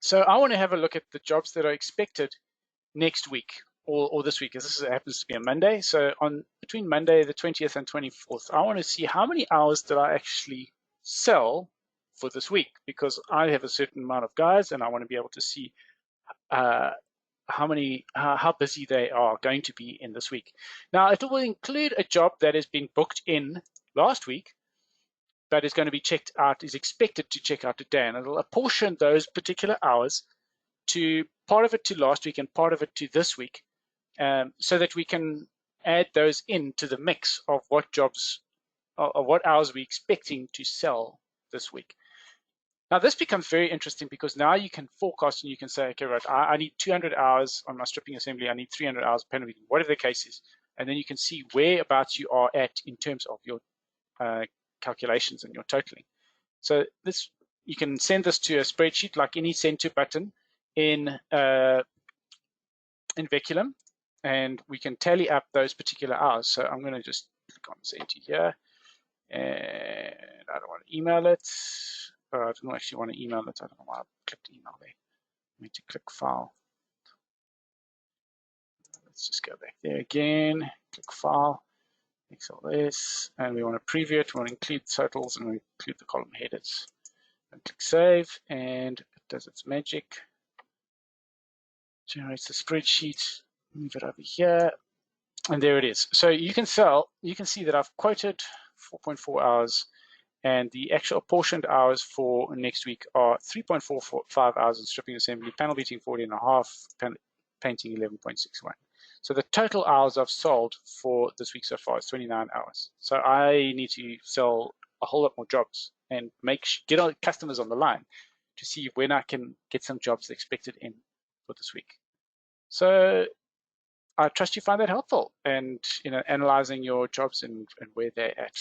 So I want to have a look at the jobs that are expected next week or this week, as this happens to be a Monday. So on between Monday the 20th and 24th, I want to see how many hours did I actually sell for this week, because I have a certain amount of guys and I want to be able to see how busy they are going to be in this week. Now, it will include a job that has been booked in last week, but is going to be checked out, is expected to check out today, and it'll apportion those particular hours to part of it to last week and part of it to this week, so that we can add those into the mix of what jobs or what hours we're expecting to sell this week. Now, this becomes very interesting because now you can forecast and you can say, okay, right, I need 200 hours on my stripping assembly, I need 300 hours panel beating, whatever the case is, and then you can see whereabouts you are at in terms of your calculations and your totaling. So this, you can send this to a spreadsheet like any send to button in Veculum, and we can tally up those particular hours. So I'm going to just click on send to here, and I don't want to email it. I don't actually want to email it. I don't know why I clicked email there. I need to click file. Let's just go back there again, click file, Excel this, and we want to preview it. We want to include totals and we include the column headers. And click save, and it does its magic. Generates the spreadsheet, move it over here, and there it is. So you can see that I've quoted 4.4 hours, and the actual apportioned hours for next week are 3.45 hours in stripping assembly, panel beating 40.5, painting 11.61. So the total hours I've sold for this week so far is 29 hours. So I need to sell a whole lot more jobs and get our customers on the line to see when I can get some jobs expected in for this week. So I trust you find that helpful, and analyzing your jobs and where they're at.